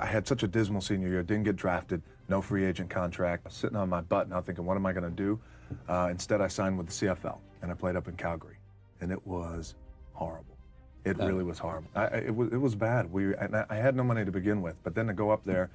I had such a dismal senior year, didn't get drafted, no free agent contract, sitting on my butt now thinking, what am I going to do? Instead, I signed with the CFL, and I played up in Calgary, and it was horrible. It really was horrible. It was bad. I had no money to begin with, but then to go up there,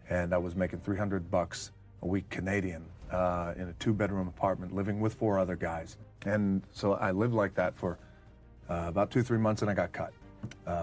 and I was making $300 a week Canadian in a 2-bedroom apartment, living with 4 other guys. And so I lived like that for about 2-3 months, and I got cut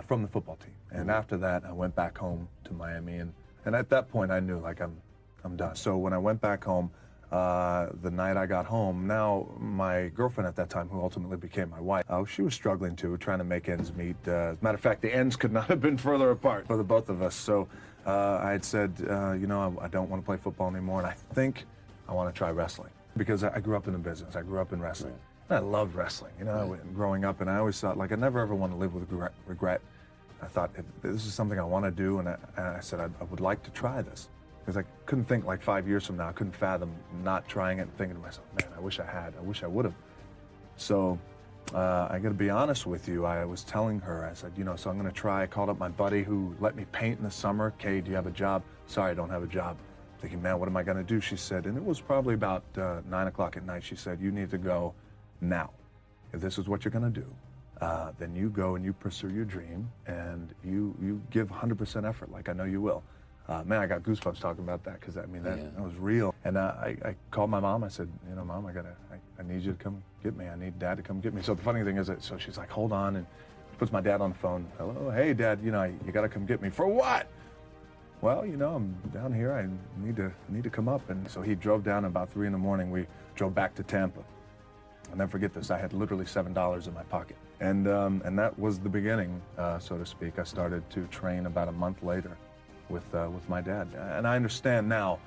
from the football team. And after that, I went back home to Miami, and at that point, I knew, like, I'm done. So when I went back home, the night I got home, now my girlfriend at that time, who ultimately became my wife, she was struggling too, trying to make ends meet. As a matter of fact, the ends could not have been further apart for the both of us. So I had said, you know, I don't want to play football anymore, and I think I want to try wrestling. Because I grew up in the business. I grew up in wrestling. And I loved wrestling, you know, growing up, and I always thought, like, I never ever want to live with regret. I thought, if this is something I want to do, and I said, I would like to try this. Because I couldn't think, like, 5 years from now, I couldn't fathom not trying it and thinking to myself, man, I wish I had. I wish I would have. So I got to be honest with you. I was telling her, I said, you know, so I'm going to try. I called up my buddy who let me paint in the summer. Kay, do you have a job? Sorry, I don't have a job. Thinking, man, what am I going to do? She said, and it was probably about 9 o'clock at night. She said, you need to go now. If this is what you're going to do, then you go and you pursue your dream, and you give 100% effort, like I know you will. Man, I got goosebumps talking about that, because I mean, that was real. And I called my mom. I said, you know, Mom, I need you to come get me. I need Dad to come get me. So the funny thing is that, so she's like, hold on, and puts my dad on the phone. Hello, hey, Dad, you know, you got to come get me. For what? Well, you know, I'm down here. I need to come up. And so he drove down about 3 in the morning. We drove back to Tampa. I'll never forget this. I had literally $7 in my pocket. And that was the beginning, so to speak. I started to train about a month later with my dad. And I understand now,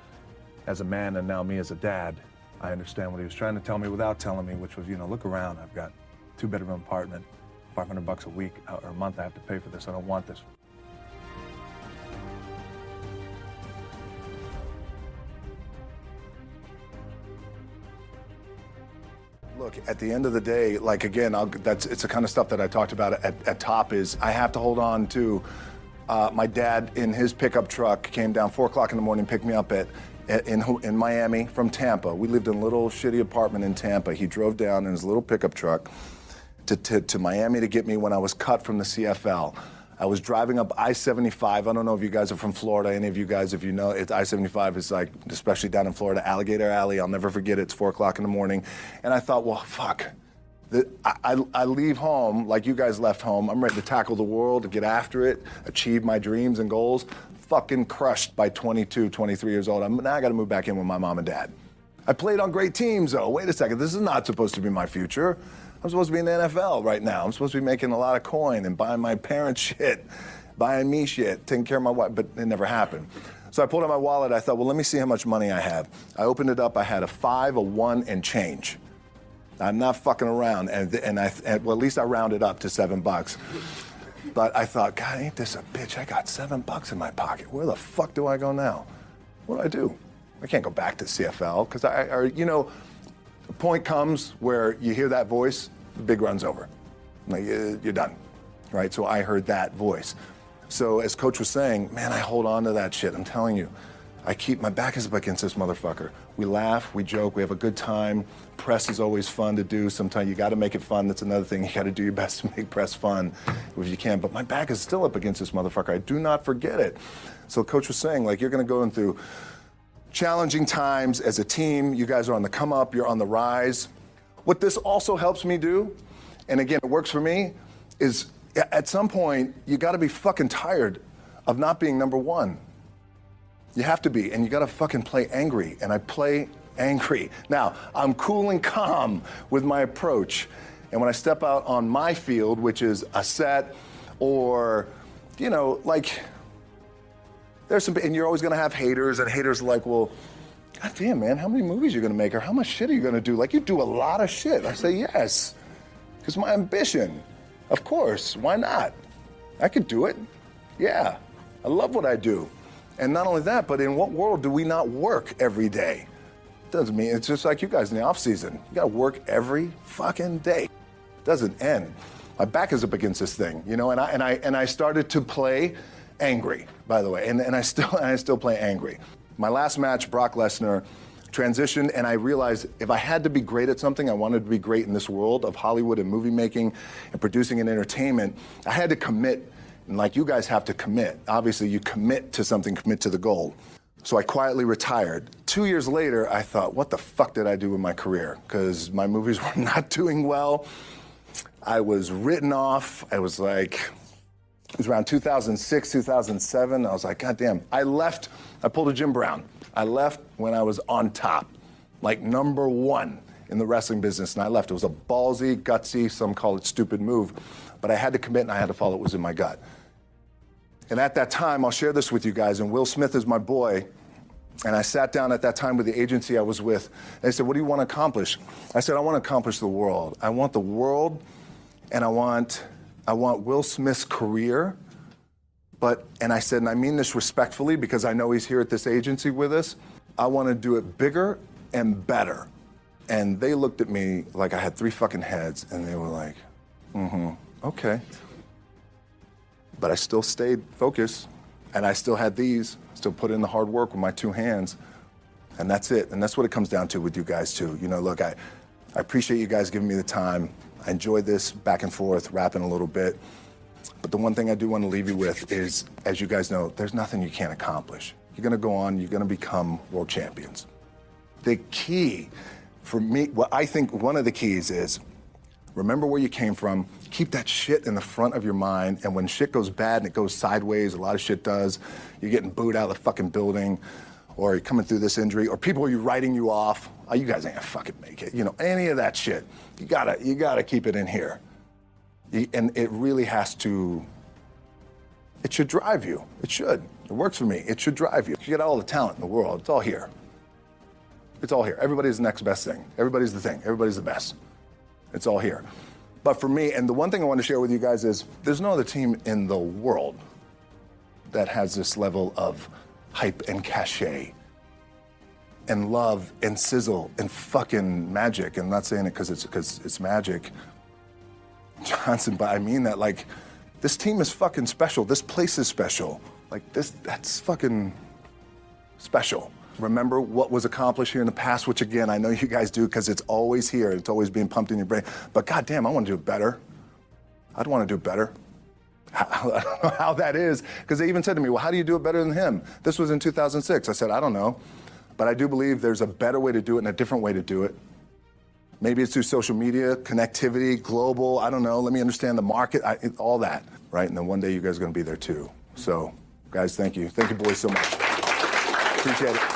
as a man, and now me as a dad, I understand what he was trying to tell me without telling me, which was, you know, look around. I've got a 2-bedroom apartment, $500 a week or a month I have to pay for this. I don't want this. Look, at the end of the day, like, again, it's the kind of stuff that I talked about at top, is I have to hold on to my dad in his pickup truck, came down 4 o'clock in the morning, picked me up in Miami from Tampa. We lived in a little shitty apartment in Tampa. He drove down in his little pickup truck to Miami to get me when I was cut from the CFL. I was driving up I-75. I don't know if you guys are from Florida. Any of you guys, if you know, I-75 is, like, especially down in Florida, Alligator Alley. I'll never forget it. It's 4 o'clock in the morning. And I thought, well, fuck. I leave home like you guys left home. I'm ready to tackle the world, to get after it, achieve my dreams and goals. Fucking crushed by 22, 23 years old. Now I got to move back in with my mom and dad. I played on great teams, though. Wait a second. This is not supposed to be my future. I'm supposed to be in the NFL right now. I'm supposed to be making a lot of coin and buying my parents shit, buying me shit, taking care of my wife, but it never happened. So I pulled out my wallet. I thought, well, let me see how much money I have. I opened it up. I had a 5, a 1, and change. I'm not fucking around, and well, at least I rounded up to $7. But I thought, God, ain't this a bitch? I got $7 in my pocket. Where the fuck do I go now? What do I do? I can't go back to CFL, because you know, the point comes where you hear that voice, the big run's over. Like, you're done, right? So I heard that voice. So as Coach was saying, man, I hold on to that shit. I'm telling you, my back is up against this motherfucker. We laugh, we joke, we have a good time. Press is always fun to do. Sometimes you got to make it fun. That's another thing. You got to do your best to make press fun if you can. But my back is still up against this motherfucker. I do not forget it. So Coach was saying, like, you're going to go in through challenging times as a team. You guys are on the come up. You're on the rise. What this also helps me do, and again, it works for me, is at some point, you got to be fucking tired of not being number one. You have to be, and you got to fucking play angry, and I play angry. Now, I'm cool and calm with my approach, and when I step out on my field, which is a set, or, you know, like, there's some, and you're always going to have haters, and haters are like, well, God damn, man, how many movies are you going to make, or how much shit are you going to do? Like, you do a lot of shit. I say, yes, because my ambition. Of course, why not? I could do it. Yeah, I love what I do. And not only that, but in what world do we not work every day? Doesn't mean, it's just like you guys in the off season. You got to work every fucking day. It doesn't end. My back is up against this thing, you know, and I started to play angry, by the way, and I still play angry. My last match, Brock Lesnar, transitioned, and I realized if I had to be great at something, I wanted to be great in this world of Hollywood and movie making and producing and entertainment. I had to commit, and like you guys have to commit. Obviously, you commit to something, commit to the goal. So I quietly retired. 2 years later, I thought, what the fuck did I do with my career? Because my movies were not doing well. I was written off. I was like, it was around 2006, 2007. I was like, God damn. I left, I pulled a Jim Brown. I left when I was on top, like #1 in the wrestling business, and I left. It was a ballsy, gutsy, some call it stupid move, but I had to commit and I had to follow what was in my gut. And at that time, I'll share this with you guys, and Will Smith is my boy, and I sat down at that time with the agency I was with, and they said, what do you want to accomplish? I said, I want to accomplish the world. I want the world, and I want Will Smith's career, and I said, and I mean this respectfully because I know he's here at this agency with us, I want to do it bigger and better. And they looked at me like I had 3 fucking heads, and they were like, okay. But I still stayed focused, and I still had still put in the hard work with my 2 hands, and that's it. And that's what it comes down to with you guys too. You know, look, I appreciate you guys giving me the time. I enjoy this back and forth, rapping a little bit. But the one thing I do want to leave you with is, as you guys know, there's nothing you can't accomplish. You're gonna go on, you're gonna become world champions. The key for me, what I think one of the keys is, remember where you came from, keep that shit in the front of your mind, and when shit goes bad and it goes sideways, a lot of shit does, you're getting booed out of the fucking building, or you're coming through this injury, or people are writing you off, oh, you guys ain't gonna fucking make it, you know, any of that shit. You gotta keep it in here. And it really has to, it should drive you. It should. It works for me. It should drive you. You got all the talent in the world. It's all here. It's all here. Everybody's the next best thing. Everybody's the thing. Everybody's the best. It's all here. But for me, and the one thing I want to share with you guys is, there's no other team in the world that has this level of hype and cachet and love and sizzle and fucking magic. And I'm not saying it because it's magic, Johnson, but I mean that, like, this team is fucking special. This place is special. Like, that's fucking special. Remember what was accomplished here in the past, which again, I know you guys do because it's always here. It's always being pumped in your brain. But goddamn, I want to do it better. I'd want to do it better. I don't know how that is, because they even said to me, well, how do you do it better than him? This was in 2006. I said, I don't know. But I do believe there's a better way to do it and a different way to do it. Maybe it's through social media, connectivity, global, I don't know. Let me understand the market, all that, right? And then one day you guys are going to be there too. So, guys, thank you. Thank you, boys, so much. Appreciate it.